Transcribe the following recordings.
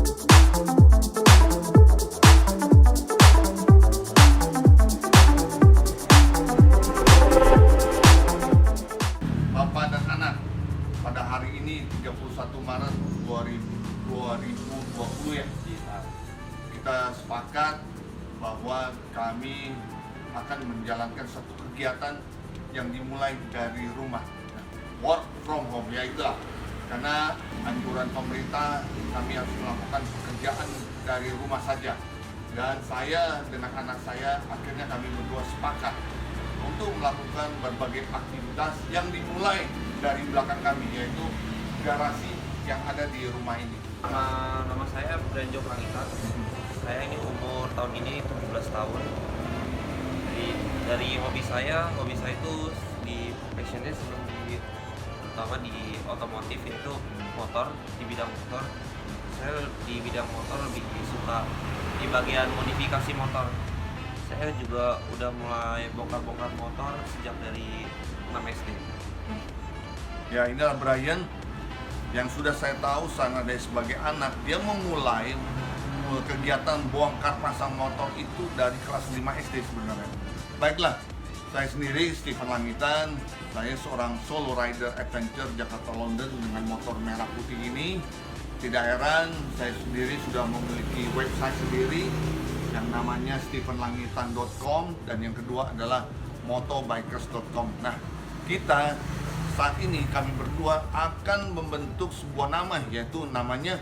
Bapak dan anak, pada hari ini 31 Maret 2020 ya, kita sepakat bahwa kami akan menjalankan satu kegiatan yang dimulai dari rumah, work from home, yaitu karena anjuran pemerintah kami harus melakukan pekerjaan dari rumah saja. Dan saya dengan anak saya akhirnya kami berdua sepakat untuk melakukan berbagai aktivitas yang dimulai dari belakang kami, yaitu garasi yang ada di rumah ini. Nama saya Branjo Langitan. Saya ini umur tahun ini 17 tahun. Dari hobi saya itu di passionnya senang terutama di otomotif, yaitu motor, di bidang motor. Saya di bidang motor lebih suka di bagian modifikasi motor. Saya juga udah mulai bongkar-bongkar motor sejak dari 6 SD. Ya, inilah Brian yang sudah saya tahu sangat dari sebagai anak. Dia memulai kegiatan bongkar pasang motor itu dari kelas 5 SD sebenarnya. Baiklah, saya sendiri Stephen Langitan. Saya seorang solo rider adventure Jakarta London dengan motor merah putih ini. Tidak heran, saya sendiri sudah memiliki website sendiri yang namanya stephenlangitan.com, dan yang kedua adalah motobikers.com. Nah, kita saat ini kami berdua akan membentuk sebuah nama, yaitu namanya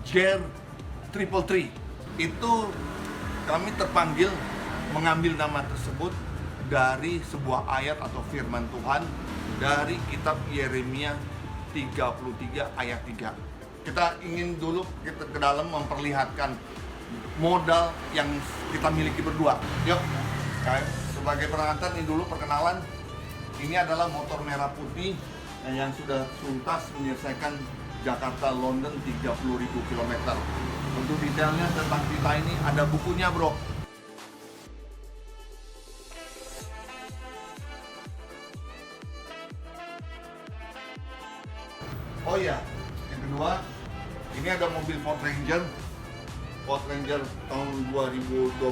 Jer 333. Itu kami terpanggil mengambil nama tersebut dari sebuah ayat atau firman Tuhan dari kitab Yeremia 33 ayat 3. Kita ingin dulu kita ke dalam memperlihatkan modal yang kita miliki berdua. Yuk, sebagai peralatan ini dulu perkenalan. Ini adalah motor merah putih yang sudah tuntas menyelesaikan Jakarta London 30.000 km. Untuk detailnya tentang kita ini ada bukunya, bro. Oh iya, yang kedua, ini ada mobil Ford Ranger tahun 2012.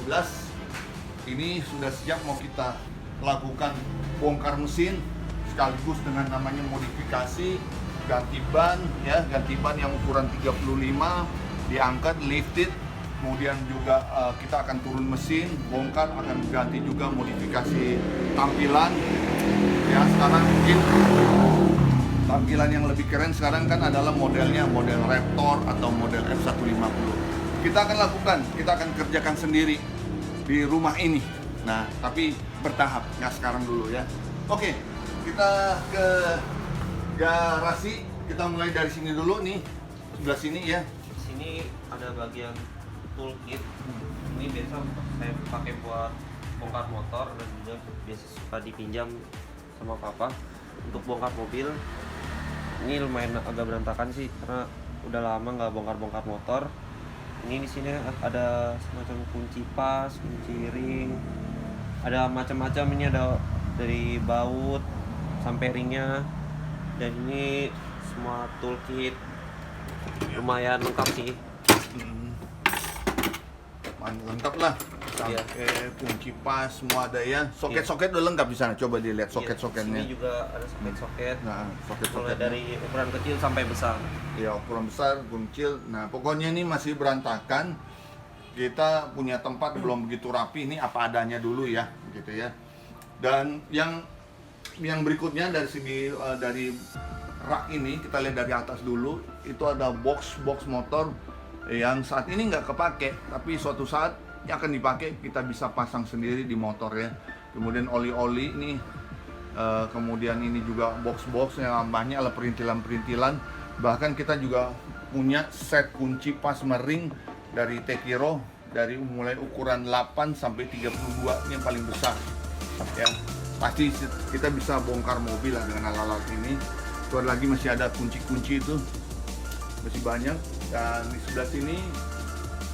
Ini sudah siap mau kita lakukan bongkar mesin sekaligus dengan namanya modifikasi, ganti ban yang ukuran 35, diangkat, lifted, kemudian juga kita akan turun mesin, bongkar, akan ganti juga modifikasi tampilan. Ya, sekarang mungkin tampilan yang lebih keren sekarang kan adalah model Raptor atau model F150. Kita akan kerjakan sendiri di rumah ini. Nah, tapi bertahap, nggak sekarang dulu ya. Oke, kita ke garasi. Kita mulai dari sini dulu nih, sebelah sini ya. Di sini ada bagian toolkit. Ini biasa saya pakai buat bongkar motor, dan juga biasa suka dipinjam sama papa untuk bongkar mobil. Ini lumayan agak berantakan sih karena udah lama nggak bongkar-bongkar motor. Ini di sini ada semacam kunci pas, kunci ring, ada macam-macam. Ini ada dari baut sampai ringnya, dan ini semua toolkit lumayan lengkap sih. Lengkap lah, sampai kunci pas semua ada ya. Soket-soket udah lengkap di sana. Coba dilihat soket-soketnya. Sini juga ada soket-soket. Nah, Mulai soket-soketnya dari ukuran kecil sampai besar. ya, ukuran besar, kecil. Nah, pokoknya ini masih berantakan. Kita punya tempat belum begitu rapi. Ini apa adanya dulu ya, gitu ya. Dan yang berikutnya dari segi dari rak ini, kita lihat dari atas dulu. Itu ada box motor yang saat ini nggak kepake, tapi suatu saat yang akan dipakai, kita bisa pasang sendiri di motor ya. Kemudian oli-oli nih, kemudian ini juga box yang banyak lah perintilan-perintilan. Bahkan kita juga punya set kunci pas mering dari Tekiro, dari mulai ukuran 8 sampai 32 ini yang paling besar ya. Pasti kita bisa bongkar mobil lah dengan alat-alat ini. Itu lagi masih ada kunci-kunci itu masih banyak. Dan di sebelah sini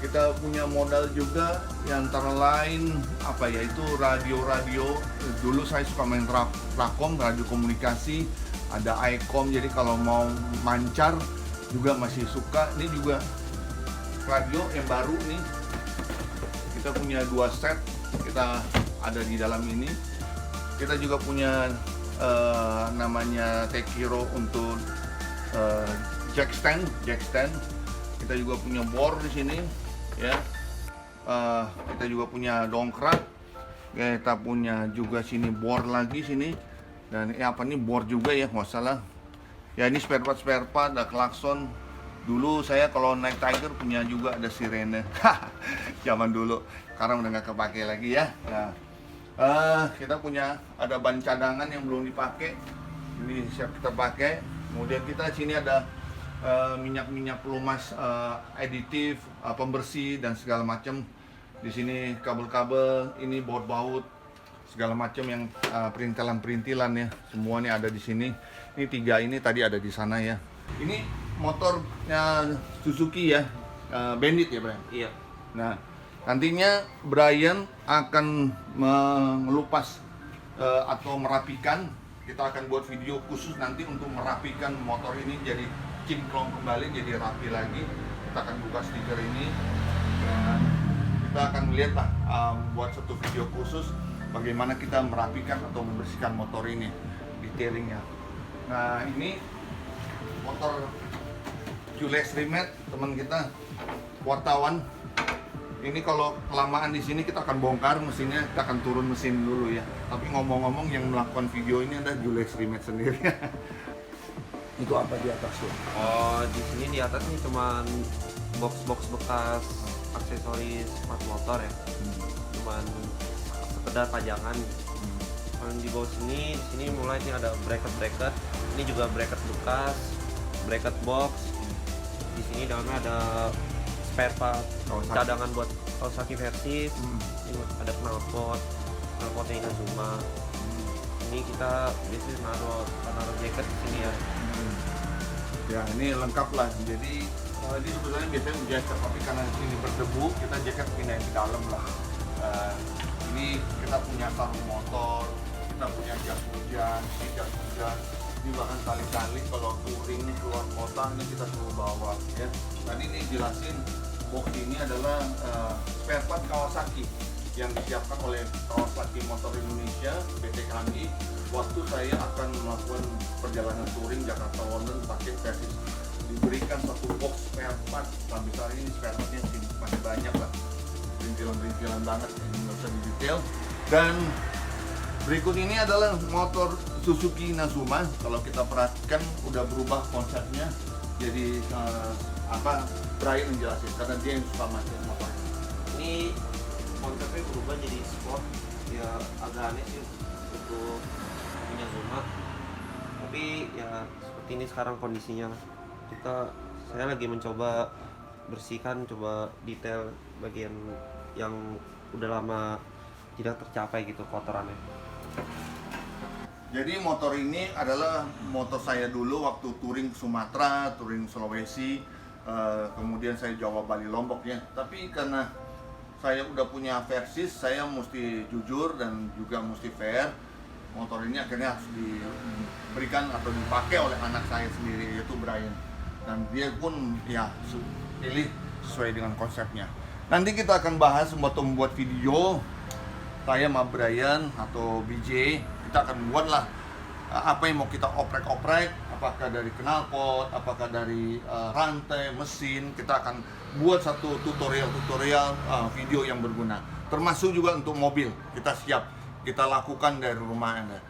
kita punya modal juga yang antara lain apa ya, itu radio. Dulu saya suka main Rakom, radio komunikasi, ada iCom, jadi kalau mau mancar juga masih suka. Ini juga radio yang baru nih. Kita punya 2 set, kita ada di dalam ini. Kita juga punya namanya Tech Hero untuk jack stand. Kita juga punya bor di sini, ya. Kita juga punya dongkrak. Kita punya juga sini bor lagi sini. Dan apa nih, bor juga ya, nggak salah. Ya ini spare part, ada klakson. Dulu saya kalau naik Tiger punya juga ada sirene. Zaman dulu, sekarang udah nggak kepake lagi ya. Nah, kita punya ada ban cadangan yang belum dipakai. Ini siap kita pakai. Kemudian kita sini ada minyak pelumas, aditif, pembersih dan segala macam. Di sini kabel-kabel, ini baut-baut, segala macam yang perintilan-perintilan ya. Semua ini ada di sini. Ini 3 ini tadi ada di sana ya. Ini motornya Suzuki ya, Bandit ya, Brian? Iya. Nah, nantinya Brian akan mengelupas atau merapikan. Kita akan buat video khusus nanti untuk merapikan motor ini jadi cimplong kembali, jadi rapi lagi. Kita akan buka stiker ini. Dan kita akan melihat lah, buat satu video khusus bagaimana kita merapikan atau membersihkan motor ini, detailingnya. Nah, ini motor Jules Rimet, teman kita, wartawan. Ini kalau kelamaan di sini kita akan bongkar mesinnya, kita akan turun mesin dulu ya. Tapi ngomong-ngomong, yang melakukan video ini ada Jules Rimet sendiri. Itu apa di atas tuh? Oh, di sini di atas nih cuman box-box bekas aksesoris sepatu motor ya. Cuman sekedar pajangan. Kalau di bawah sini, di sini mulai nih ada bracket. Ini juga bracket bekas, bracket box. Di sini dalamnya ada spare part, cadangan buat Kawasaki Versys. Ini ada knalpotnya Inazuma. Ini kita biasanya naruh jaket di sini ya. Ya, ini lengkap lah. Jadi ini sebetulnya biasanya jaket, tapi karena sini berdebu, kita jaket pindahin ke dalam lah. Ini kita punya sarung motor, kita punya jas hujan. Ini bahkan kali-kali kalau touring keluar kota ini kita suruh bawa ya. Tadi ini jelasin, box ini adalah spare part Kawasaki yang disiapkan oleh Kawasaki Motor Indonesia, PT kami, waktu saya akan melakukan perjalanan touring Jakarta London pakai Versys. Diberikan satu box spare part, sampai saat ini spare partnya masih banyak lah, perintilan banget, ini nggak usah detail. Dan berikut ini adalah motor Suzuki Inazuma. Kalau kita perhatikan udah berubah konsepnya, jadi Brian menjelaskan karena dia yang suka pakai motor. Ini konsepnya berubah jadi sport, ya agak aneh sih untuk Inazuma. Tapi ya seperti ini sekarang kondisinya. Saya lagi mencoba bersihkan, coba detail bagian yang udah lama tidak tercapai gitu kotorannya. Jadi motor ini adalah motor saya dulu waktu touring Sumatera, touring Sulawesi, kemudian saya Jawa, Bali, Lombok ya. Tapi karena saya udah punya Versys, saya mesti jujur dan juga mesti fair. Motor ini akhirnya harus diberikan atau dipakai oleh anak saya sendiri, yaitu Brian. Dan dia pun ya pilih sesuai dengan konsepnya. Nanti kita akan bahas membuat video saya sama Brian atau BJ. Kita akan buatlah apa yang mau kita oprek-oprek, apakah dari knalpot, apakah dari rantai, mesin. Kita akan buat satu tutorial video yang berguna, termasuk juga untuk mobil. Kita siap, kita lakukan dari rumah Anda.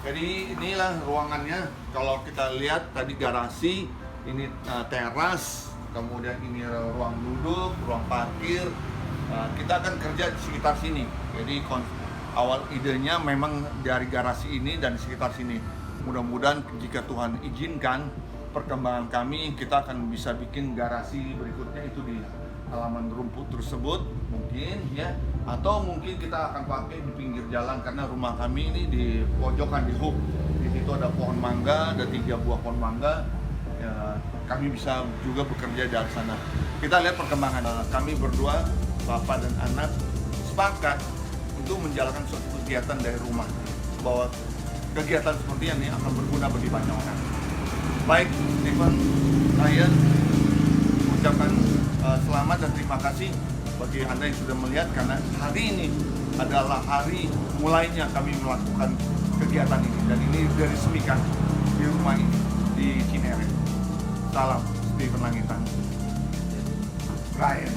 Jadi inilah ruangannya. Kalau kita lihat tadi garasi, ini teras, kemudian ini ruang duduk, ruang parkir. Kita akan kerja di sekitar sini. Jadi awal idenya memang dari garasi ini dan sekitar sini. Mudah-mudahan jika Tuhan izinkan perkembangan kami, kita akan bisa bikin garasi berikutnya itu di halaman rumput tersebut mungkin ya, atau mungkin kita akan pakai di pinggir jalan karena rumah kami ini di pojokan, di hook. Di situ ada pohon mangga, ada 3 buah pohon mangga. Ya, kami bisa juga bekerja dari sana. Kita lihat perkembangan. Kami berdua, bapak dan anak, sepakat untuk menjalankan suatu kegiatan dari rumah, bahwa kegiatan seperti ini akan berguna bagi banyak orang. Baik, Stephen, saya ucapkan terima kasih bagi Anda yang sudah melihat, karena hari ini adalah hari mulainya kami melakukan kegiatan ini, dan ini diresmikan di rumah ini di Cinere. Salam Steven Langitan. Brian.